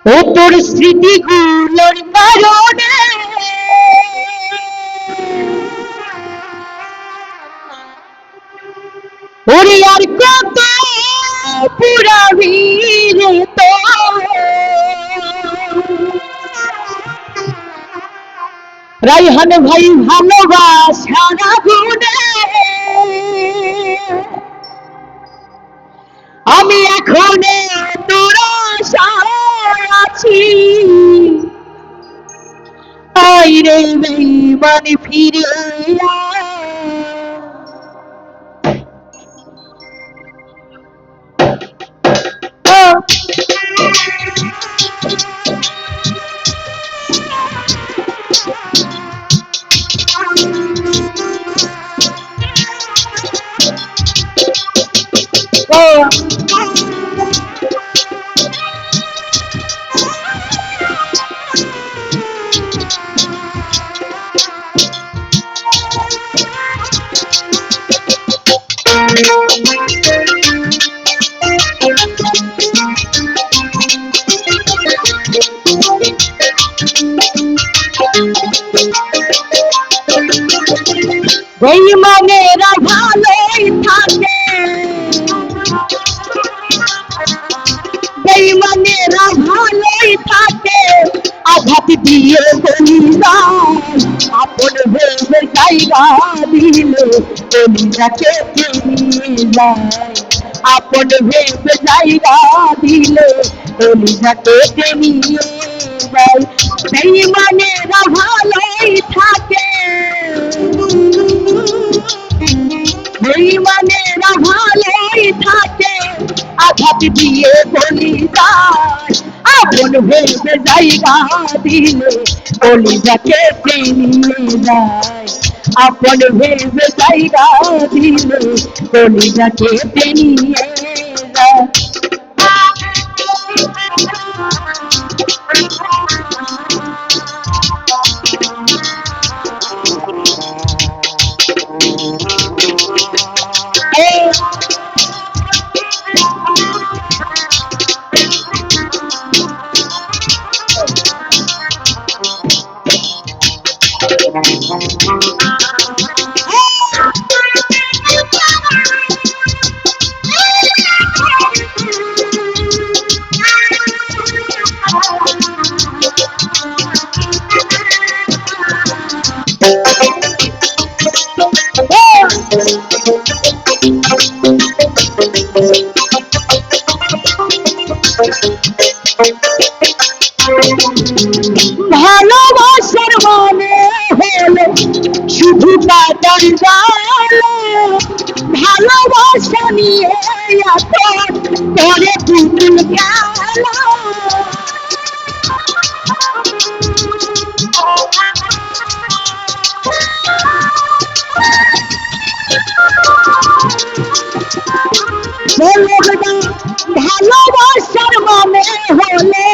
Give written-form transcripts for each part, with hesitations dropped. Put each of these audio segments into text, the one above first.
ও তোর স্মৃতিগুলোর কারণে ওরে আর কত পুরাবি রে তো রাইহান ভাই ভালোবাসার আগুনে আমি এখন তোর আশায় আছি আই রে বেঈমান ফিরে বেঈমানেরা ভালোই থাকে বেঈমানেরা ভালোই থাকে আঘাত দিয়ে কলিজায় আপন ভেবে জায়গা দিলে কলিজাকে চিনি যায় আপন ভেবে জায়গা দিলে কলিজাকে চিনি যায় বেঈমানেরা ভালোই থাকে বেঈমানেরা ভালোই থাকে আঘাত দিয়ে কলিজায় আপন ভেবে জায়গা দিলে কলিজাকে চিনিয়ে যায় আপন ভেবে জায়গা দিলে কলিজাকে চিনিয়ে যায় ভালোবাসার মানে হলো শুধু কাটার জালে ভালোবাসা নিয়ে এত করে পুতুল খেলা ভালোবাসার মানে হলে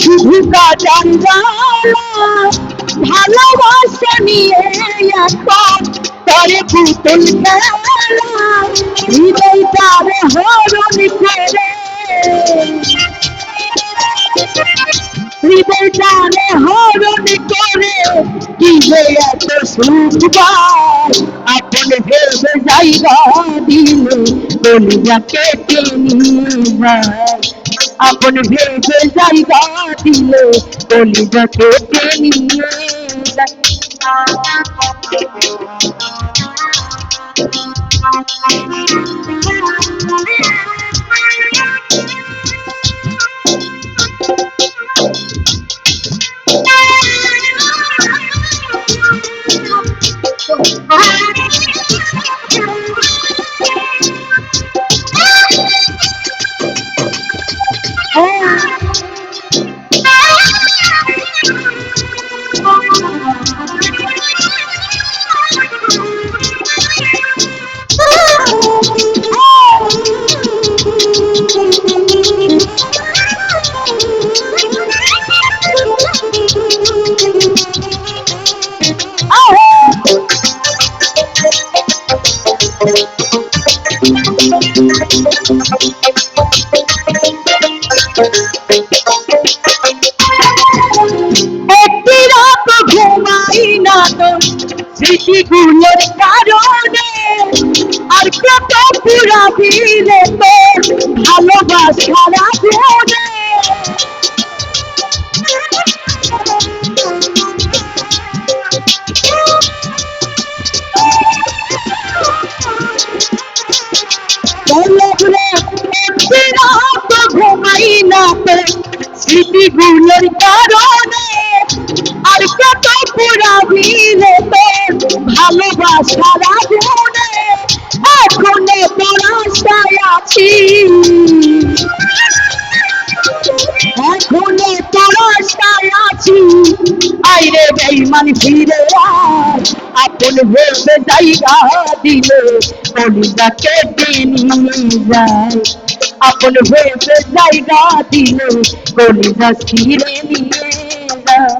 শুধু কাটার জালা ভালোবাসা নিয়ে এখন করে পুতুল খেলা হৃদয়টারে হরণ করে হৃদয়টারে হরণ করে কি যে এত সুখ পায় আপন ভেবে জায়গা দিলে কলিজাকে চিনিয়ে যায় আপন ভেবে জায়গা দিলে কলিজাকে চিনিয়ে যায় স্মৃতিগুলোর কারণে আর কত পুরাবি রে তোর ভালোবাসার আগুনে। ঘুমাই না তোর স্মৃতিগুলোর কারণে আর কত পুরাবি রে তোর ভালোবাসার আগুনে। এখনো তোর আশায় আছি, এখনো তোর আশায় আছি। আইরে বেঈমান ফিরে আয়, আপন ভেবে জায়গা দিলে কলিজা কেটে নিয়ে যায়। আপন ভেবে জায়গা দিলে কলিজা ছিঁড়ে নিয়ে যায়।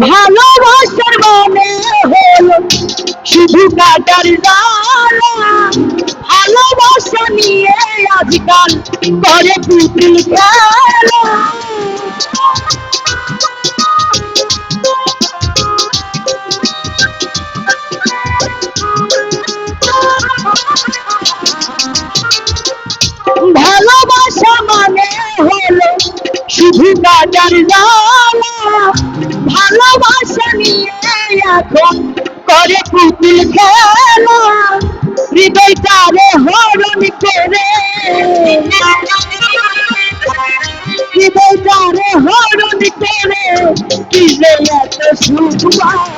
ভালোবাসার মানে হলো শুধু কাটার জ্বালা। ভালোবাসা নিয়ে আজকাল করে পুতুল খেলা। ভালোবাসা মানে হলো শুধু কাটার জ্বালা। ভালোবাসা নিয়ে এখন করে পুতুল খেলা। হৃদয়টারে হরণ করে, হৃদয়টারে হরণ করে কি যে এত সুখ পায়।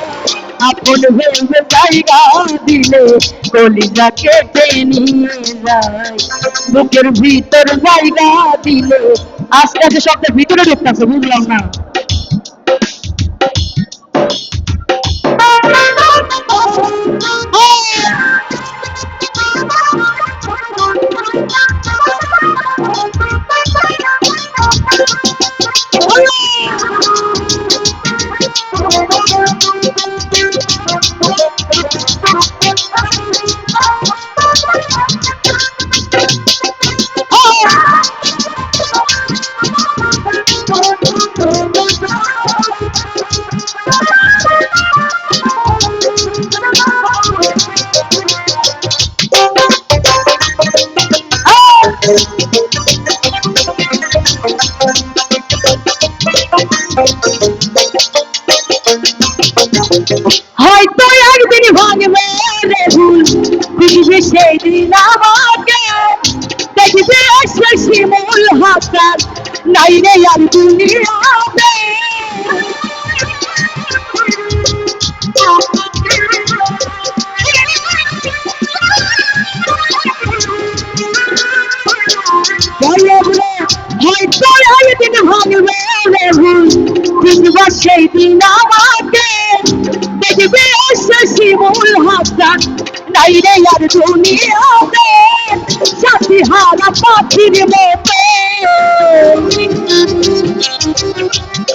আপন ভেবে জায়গা দিলে কলিজা কেটে নিয়ে যায়। বুকের ভিতর জায়গা দিলে আস্তে আস্তে সবটা ভিতরে ঢুকতেছে, বুঝলাম না। হয়তো একদিন ভাঙবে রে ভুল, বুঝবে সেই দিন আমাকে। দেখবে এসে শিমুল হাসান নাই রে আর দুনিয়াতে। হয়তো একদিন ভাঙবে রে ভুল, বুঝবে সেই দিন আমাকে। দেখবে এসে শিমুল হাসান নাই রে আর দুনিয়াতে। সাথী হারা পাখির মতো,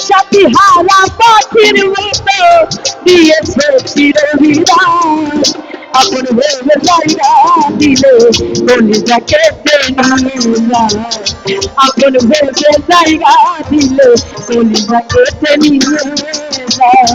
সাথী হারা পাখির মতো দিয়েছে চিরবিদায়। আপন ভেবে জায়গা দিলে কলিজা কেটে নিয়ে যায়। আপন ভেবে জায়গা দিলে কলিজা কেটে নিয়ে যায়।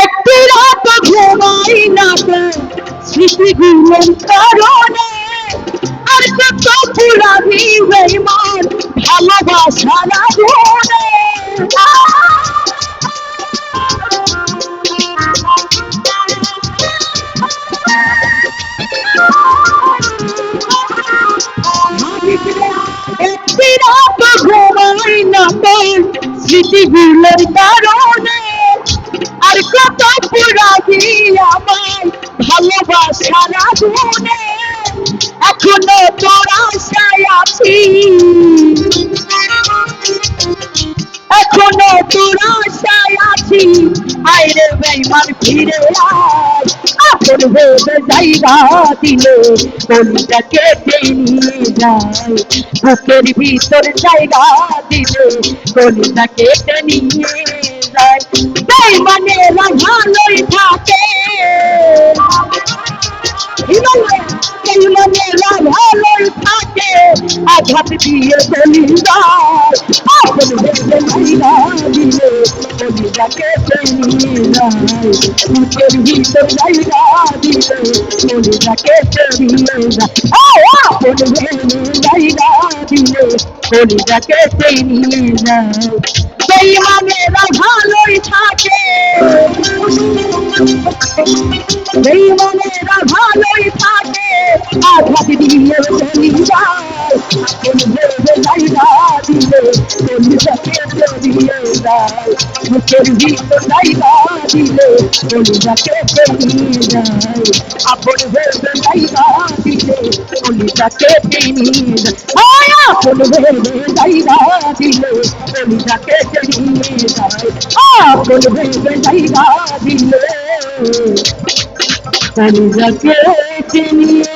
একটি রাত ঘুমাই না স্মৃতিগুলোর কারণে পুরাবি বেঈমান ভালোবাসার আগুনে একটি রাত ঘুমাই না তোর স্মৃতিগুলোর কারণে আর কত পুরাবি আমায় ভালোবাসার আগুনে এখনো তোর আশায় আছি এখনো তোর আশায় আছি আইরে বেঈমান ফিরে আয় আপন ভেবে জায়গা দিলে কলিজা কেটে নিয়ে যায় বুকের ভিতর জায়গা দিলে কলিজা কেটে নিয়ে যায় বেঈমানেরা ভালোই থাকে বেঈমানেরা ভালোই থাকে আঘাত দিয়ে চলি যায় আপন ভেবে জায়গা দিলে কলিজা কেটে নিয়ে যায় বুকের ভিতর জায়গা দিলে কলিজা কেটে নিয়ে যায় আপন ভেবে জায়গা দিলে কলিজা কেটে নিয়ে যায় বেঈমানেরা ভালোই থাকে বেঈমানেরা ভালোই থাকে আঘাত দিয়ে চলি যায় আপন ভেবে জায়গা দিলে কলিজা কেটে নিয়ে যায় বুকের ভিতর জায়গা দিলে কলিজা কেটে নিয়ে যায় আপন ভেবে জায়গা দিলে কলিজা কেটে নিয়ে যায় আপন ভেবে জায়গা দিলে কলিজা কেটে নিয়ে যায় আপন ভেবে জায়গা দিলে কলিজা কেটে নিয়ে